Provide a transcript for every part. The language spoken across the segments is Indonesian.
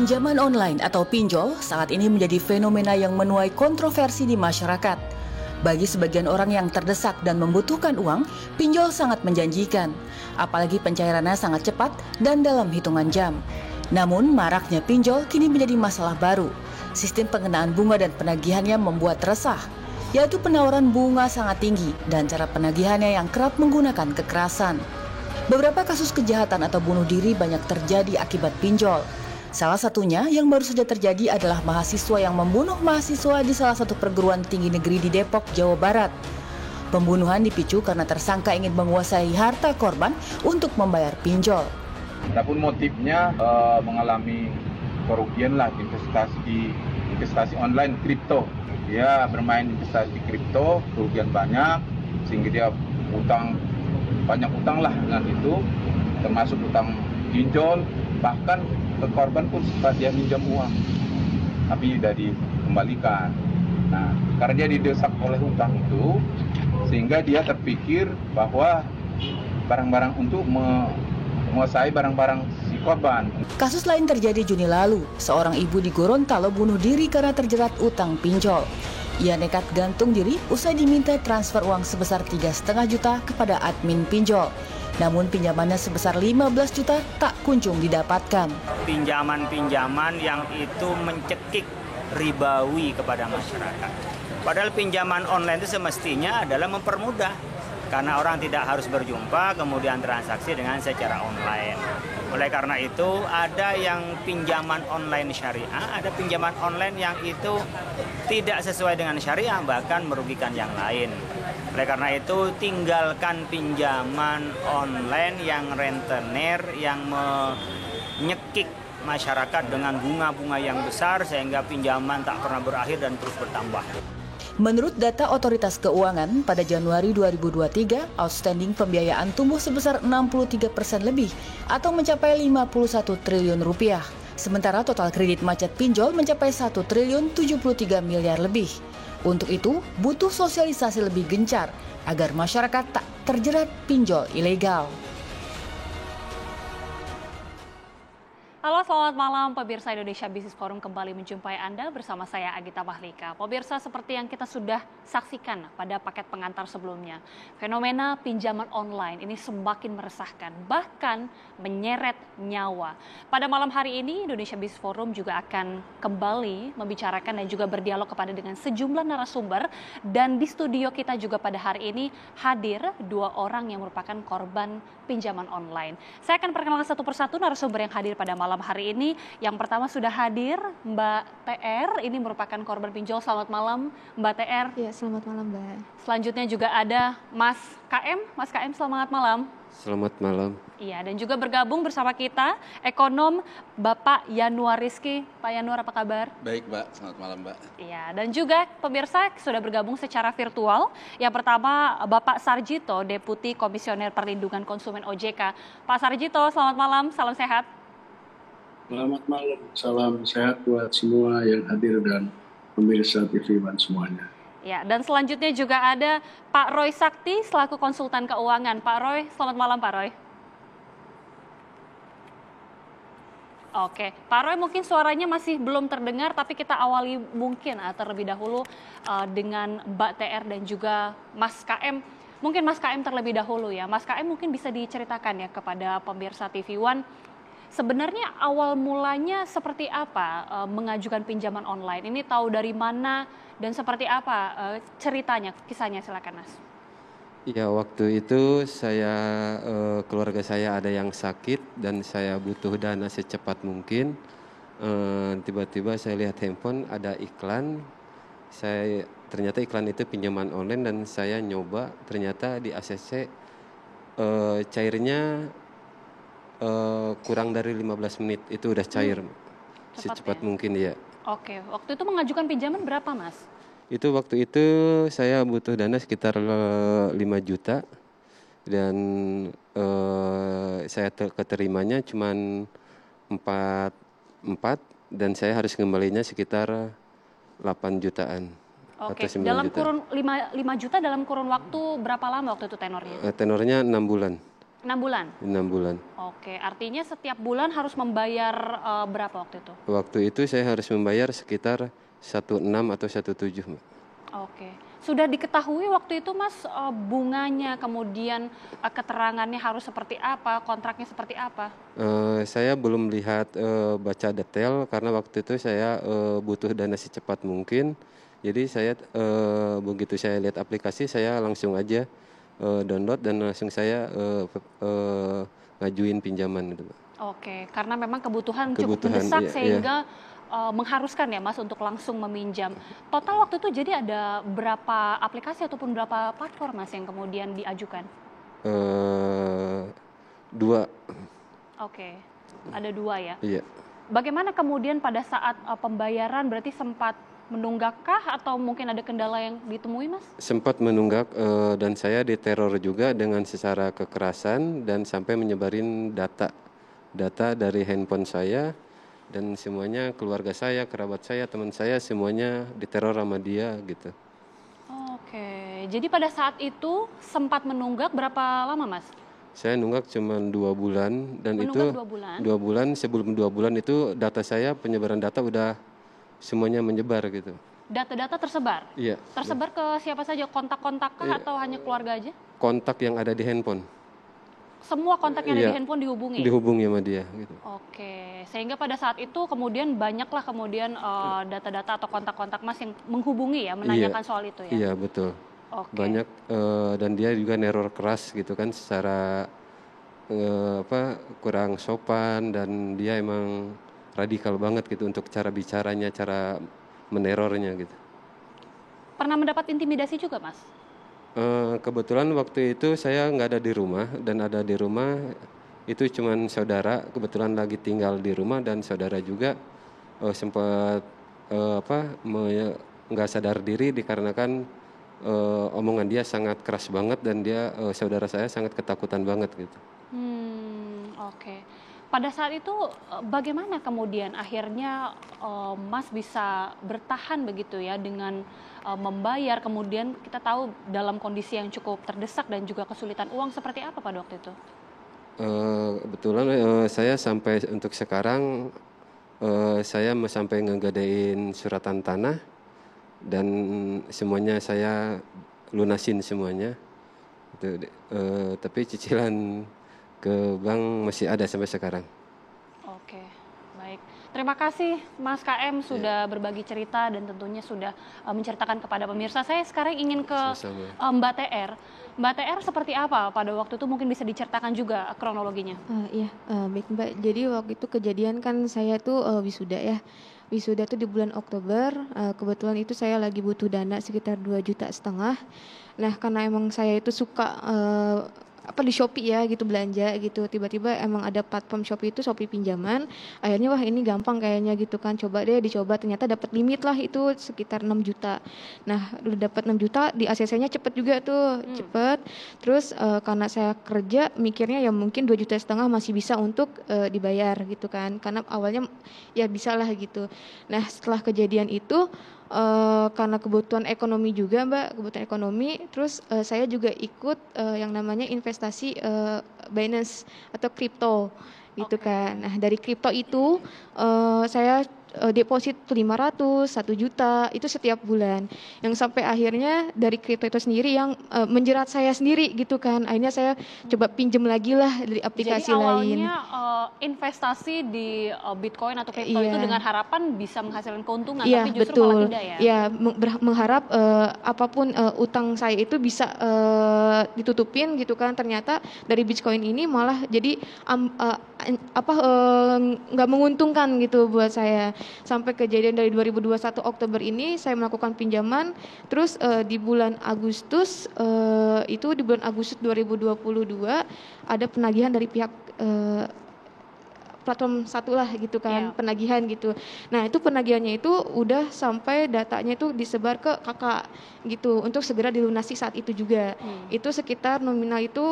Pinjaman online atau pinjol saat ini menjadi fenomena yang menuai kontroversi di masyarakat. Bagi sebagian orang yang terdesak dan membutuhkan uang, pinjol sangat menjanjikan. Apalagi pencairannya sangat cepat dan dalam hitungan jam. Namun maraknya pinjol kini menjadi masalah baru. Sistem pengenaan bunga dan penagihannya membuat resah, yaitu penawaran bunga sangat tinggi dan cara penagihannya yang kerap menggunakan kekerasan. Beberapa kasus kejahatan atau bunuh diri banyak terjadi akibat pinjol. Salah satunya yang baru saja terjadi adalah mahasiswa yang membunuh mahasiswa di salah satu perguruan tinggi negeri di Depok, Jawa Barat. Pembunuhan dipicu karena tersangka ingin menguasai harta korban untuk membayar pinjol. Adapun motifnya mengalami kerugian lah investasi online kripto. Dia bermain investasi kripto, kerugian banyak sehingga dia banyak utang lah dengan itu, termasuk utang pinjol, bahkan ke korban pun sempat dia minjam uang, tapi sudah dikembalikan. Nah, karena dia didesak oleh hutang itu, sehingga dia terpikir bahwa barang-barang untuk menguasai barang-barang si korban. Kasus lain terjadi Juni lalu, seorang ibu di Gorontalo bunuh diri karena terjerat utang pinjol. Ia nekat gantung diri usai diminta transfer uang sebesar 3,5 juta kepada admin pinjol. Namun pinjamannya sebesar 15 juta tak kunjung didapatkan. Pinjaman-pinjaman yang itu mencekik ribawi kepada masyarakat. Padahal pinjaman online itu semestinya adalah mempermudah. Karena orang tidak harus berjumpa, kemudian transaksi dengan secara online. Oleh karena itu, ada yang pinjaman online syariah, ada pinjaman online yang itu tidak sesuai dengan syariah, bahkan merugikan yang lain. Oleh karena itu, tinggalkan pinjaman online yang rentenir, yang menyekik masyarakat dengan bunga-bunga yang besar, sehingga pinjaman tak pernah berakhir dan terus bertambah. Menurut data Otoritas Keuangan, pada Januari 2023, outstanding pembiayaan tumbuh sebesar 63% lebih atau mencapai 51 triliun rupiah. Sementara total kredit macet pinjol mencapai 1 triliun 73 miliar lebih. Untuk itu, butuh sosialisasi lebih gencar agar masyarakat tak terjerat pinjol ilegal. Halo, selamat malam pemirsa Indonesia Business Forum, kembali menjumpai Anda bersama saya Agita Mahlika. Pemirsa, seperti yang kita sudah saksikan pada paket pengantar sebelumnya, fenomena pinjaman online ini semakin meresahkan, bahkan menyeret nyawa. Pada malam hari ini Indonesia Business Forum juga akan kembali membicarakan dan juga berdialog dengan sejumlah narasumber, dan di studio kita juga pada hari ini hadir 2 orang yang merupakan korban pinjaman online. Saya akan perkenalkan satu persatu narasumber yang hadir pada malam hari ini. Yang pertama sudah hadir Mbak TR, ini merupakan korban pinjol. Selamat malam Mbak TR. Ya, selamat malam Mbak. Selanjutnya juga ada Mas KM. Mas KM, selamat malam. Selamat malam. Iya, dan juga bergabung bersama kita ekonom Bapak Yanuar Rizky. Pak Yanuar, apa kabar? Baik Mbak, selamat malam Mbak. Iya, dan juga pemirsa sudah bergabung secara virtual. Yang pertama Bapak Sarjito, Deputi Komisioner Perlindungan Konsumen OJK. Pak Sarjito, selamat malam, salam sehat. Selamat malam, salam sehat buat semua yang hadir dan pemirsa TV One semuanya. Ya, dan selanjutnya juga ada Pak Roy Sakti selaku konsultan keuangan. Pak Roy, selamat malam Pak Roy. Oke, Pak Roy mungkin suaranya masih belum terdengar, tapi kita awali mungkin terlebih dahulu dengan Mbak TR dan juga Mas KM. Mungkin Mas KM terlebih dahulu ya. Mas KM mungkin bisa diceritakan ya kepada pemirsa TV One. Sebenarnya awal mulanya seperti apa mengajukan pinjaman online? Ini tahu dari mana dan seperti apa ceritanya, kisahnya, silakan Mas. Ya, waktu itu keluarga saya ada yang sakit dan saya butuh dana secepat mungkin. Tiba-tiba saya lihat handphone ada iklan. Ternyata iklan itu pinjaman online dan saya nyoba. Ternyata di ACC cairnya kurang dari 15 menit itu udah cair. Secepat ya? Mungkin ya. Oke, waktu itu mengajukan pinjaman berapa Mas? Itu waktu itu saya butuh dana sekitar 5 juta dan saya keterimanya cuma 4 dan saya harus kembalinya sekitar 8 jutaan. Oke, dalam kurun 5 juta dalam kurun waktu berapa lama waktu itu tenornya? Tenornya 6 bulan. 6 bulan? 6 bulan. Oke, artinya setiap bulan harus membayar berapa waktu itu? Waktu itu saya harus membayar sekitar 16 atau 17, Mbak. Oke, sudah diketahui waktu itu Mas bunganya, kemudian keterangannya harus seperti apa, kontraknya seperti apa? Saya belum lihat baca detail karena waktu itu saya butuh dana secepat mungkin. Jadi saya begitu saya lihat aplikasi saya langsung aja download dan langsung saya ngajuin pinjaman gitu, Mbak. Oke, karena memang kebutuhan cukup mendesak sehingga mengharuskan ya Mas untuk langsung meminjam. Total waktu itu jadi ada berapa aplikasi ataupun berapa platform Mas yang kemudian diajukan? 2. Oke, ada 2 ya. Iya. Bagaimana kemudian pada saat pembayaran berarti sempat menunggakkah atau mungkin ada kendala yang ditemui Mas? Sempat menunggak dan saya diteror juga dengan secara kekerasan dan sampai menyebarin data dari handphone saya dan semuanya keluarga saya, kerabat saya, teman saya semuanya diteror sama dia gitu. Oke, jadi pada saat itu sempat menunggak berapa lama Mas? Saya nunggak cuma 2 bulan dan Menunggak itu 2 bulan? 2 bulan sebelum 2 bulan itu data saya penyebaran data udah semuanya menyebar gitu. Data-data tersebar? Iya. Tersebar ke siapa saja? Kontak-kontakkah atau hanya keluarga aja? Kontak yang ada di handphone. Semua kontak yang ada di handphone dihubungi? Dihubungi sama dia gitu. Oke, sehingga pada saat itu kemudian banyaklah kemudian data-data atau kontak-kontak Mas yang menghubungi ya, menanyakan soal itu ya? Iya, betul. Oke. Banyak dan dia juga neror keras gitu kan secara kurang sopan dan dia emang radikal banget gitu untuk cara bicaranya, cara menerornya gitu. Pernah mendapat intimidasi juga Mas? Kebetulan waktu itu saya nggak ada di rumah dan ada di rumah itu cuman saudara kebetulan lagi tinggal di rumah dan saudara juga sempat nggak sadar diri dikarenakan omongan dia sangat keras banget dan dia saudara saya sangat ketakutan banget gitu. Oke. Pada saat itu bagaimana kemudian akhirnya Mas bisa bertahan begitu ya dengan membayar, kemudian kita tahu dalam kondisi yang cukup terdesak dan juga kesulitan uang, seperti apa pada waktu itu? Kebetulan saya sampai untuk sekarang saya sampai ngegadein suratan tanah dan semuanya saya lunasin semuanya. Tapi cicilan ke bank masih ada sampai sekarang. Oke, baik. Terima kasih Mas KM sudah berbagi cerita dan tentunya sudah menceritakan kepada pemirsa. Saya sekarang ingin ke Mbak TR. Mbak TR seperti apa pada waktu itu, mungkin bisa diceritakan juga kronologinya? Baik Mbak. Jadi waktu itu kejadian kan saya tuh wisuda ya. Wisuda tuh di bulan Oktober. Kebetulan itu saya lagi butuh dana sekitar 2,5 juta. Nah karena emang saya itu suka di Shopee ya gitu belanja gitu, tiba-tiba emang ada platform Shopee itu Shopee pinjaman, akhirnya wah ini gampang kayaknya gitu kan, dicoba ternyata dapat limit lah itu sekitar 6 juta. Nah udah dapat 6 juta di ACC-nya cepet juga tuh, cepet. Terus karena saya kerja mikirnya ya mungkin 2,5 juta masih bisa untuk dibayar gitu kan, karena awalnya ya bisa lah gitu. Nah setelah kejadian itu karena kebutuhan ekonomi juga Mbak, kebutuhan ekonomi, terus saya juga ikut yang namanya investasi Binance atau kripto gitu kan. Nah dari kripto itu saya deposit 500, 1 juta itu setiap bulan, yang sampai akhirnya dari kripto itu sendiri yang menjerat saya sendiri gitu kan. Akhirnya saya coba pinjem lagi lah dari aplikasi lain. Jadi awalnya investasi di Bitcoin atau kripto itu dengan harapan bisa menghasilkan keuntungan, tapi justru betul. Malah tidak ya? Iya, mengharap apapun utang saya itu bisa ditutupin gitu kan. Ternyata dari Bitcoin ini malah jadi nggak menguntungkan gitu buat saya. Sampai kejadian dari 2021 Oktober ini saya melakukan pinjaman, terus di bulan Agustus 2022 ada penagihan dari pihak platform satu lah gitu kan, Iya. penagihan gitu. Nah itu penagihannya itu udah sampai datanya itu disebar ke kakak gitu untuk segera dilunasi saat itu juga. Itu sekitar nominal itu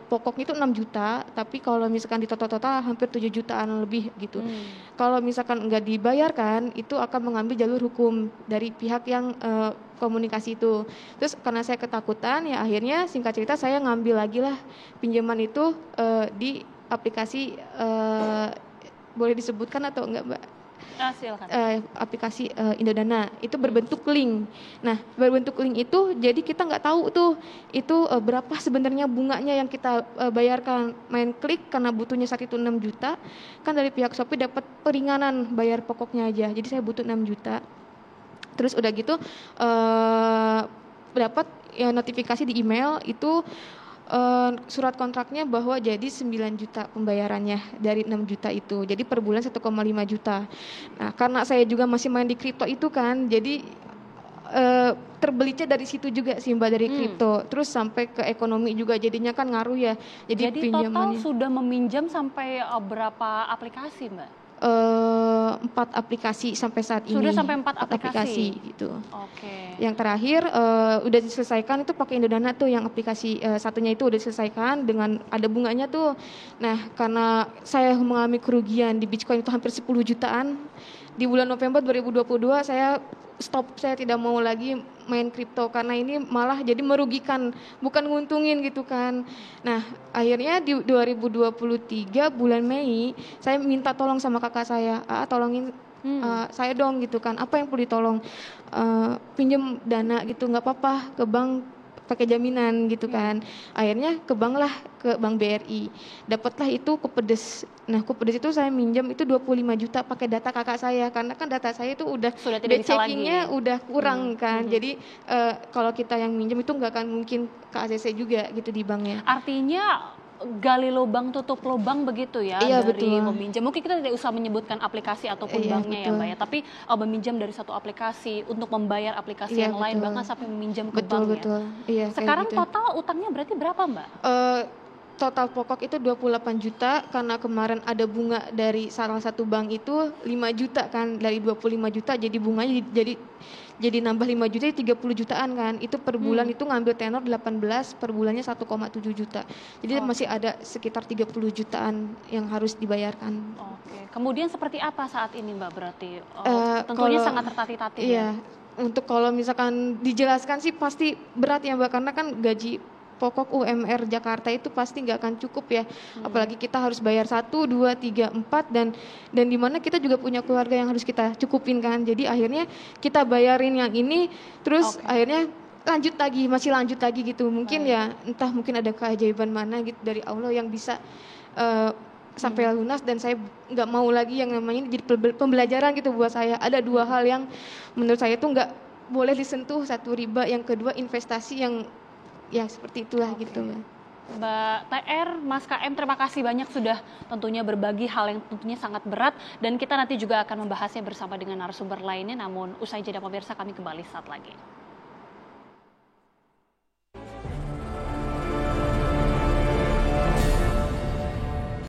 pokoknya itu 6 juta, tapi kalau misalkan di total-total hampir 7 jutaan lebih gitu. Kalau misalkan nggak dibayarkan itu akan mengambil jalur hukum dari pihak yang komunikasi itu. Terus karena saya ketakutan ya akhirnya singkat cerita saya ngambil lagi lah pinjaman itu di aplikasi boleh disebutkan atau enggak Mbak? Silakan. Aplikasi Indodana itu berbentuk link. Nah berbentuk link itu jadi kita nggak tahu tuh itu berapa sebenarnya bunganya yang kita bayarkan. Main klik karena butuhnya saat itu 6 juta kan dari pihak Shopee dapat peringanan bayar pokoknya aja. Jadi saya butuh 6 juta. Terus udah gitu dapat ya notifikasi di email itu surat kontraknya bahwa jadi 9 juta pembayarannya dari 6 juta itu. Jadi per bulan 1,5 juta. Nah, karena saya juga masih main di kripto itu kan, jadi terbelinya dari situ juga sih Mbak dari kripto. Terus sampai ke ekonomi juga jadinya kan ngaruh ya. Jadi total pinjamannya sudah meminjam sampai berapa aplikasi Mbak? 4 aplikasi sampai saat ini. Sudah sampai 4 aplikasi gitu. Oke. Yang terakhir udah diselesaikan itu pakai Indodana tuh yang aplikasi satunya itu udah diselesaikan dengan ada bunganya tuh. Nah karena saya mengalami kerugian di Bitcoin itu hampir 10 jutaan di bulan November 2022 saya stop, saya tidak mau lagi main kripto karena ini malah jadi merugikan bukan nguntungin gitu kan. Nah akhirnya di 2023 bulan Mei saya minta tolong sama kakak saya, tolongin saya dong gitu kan, apa yang perlu ditolong, pinjam dana gitu nggak apa-apa ke bank pakai jaminan gitu kan. Akhirnya ke bank lah, ke Bank BRI. Dapatlah itu Kupedes. Nah, Kupedes itu saya minjam itu 25 juta pakai data kakak saya karena kan data saya itu udah Sudah tidak bisa checkingnya lagi. udah kurang kan. Jadi kalau kita yang minjam itu nggak akan mungkin ke ACC juga gitu di banknya. Artinya gali lubang tutup lubang begitu ya Iya, dari betul. meminjam. Mungkin kita tidak usah menyebutkan aplikasi ataupun Iya, banknya ya betul. Mbak ya, tapi meminjam dari satu aplikasi untuk membayar aplikasi Iya, yang lain betul. bahkan sampai meminjam ke Betul bank ya. betul. Iya. kayak Sekarang gitu. total utangnya berarti berapa Mbak? Total pokok itu 28 juta karena kemarin ada bunga dari salah satu bank itu 5 juta kan, dari 25 juta jadi bunganya jadi nambah 5 juta jadi 30 jutaan kan. Itu per bulan itu ngambil tenor 18, per bulannya 1,7 juta. Jadi masih ada sekitar 30 jutaan yang harus dibayarkan. Oke. Kemudian seperti apa saat ini Mbak berarti? Tentunya Kalau- sangat tertatih-tatih Iya. ya. Untuk kalau misalkan dijelaskan sih pasti berat ya Mbak karena kan gaji pokok UMR Jakarta itu pasti nggak akan cukup ya. Apalagi kita harus bayar 1, 2, 3, 4 dan di mana kita juga punya keluarga yang harus kita cukupin kan. Jadi akhirnya kita bayarin yang ini terus akhirnya masih lanjut lagi gitu. Mungkin ya entah mungkin ada keajaiban mana gitu dari Allah yang bisa sampai lunas dan saya nggak mau lagi yang namanya ini jadi pembelajaran gitu buat saya. Ada 2 hal yang menurut saya tuh nggak boleh disentuh, satu riba, yang kedua investasi yang ya seperti itulah gitu Mbak. Mbak TR, Mas KM, terima kasih banyak sudah tentunya berbagi hal yang tentunya sangat berat dan kita nanti juga akan membahasnya bersama dengan narasumber lainnya. Namun usai jeda pemirsa kami kembali saat lagi.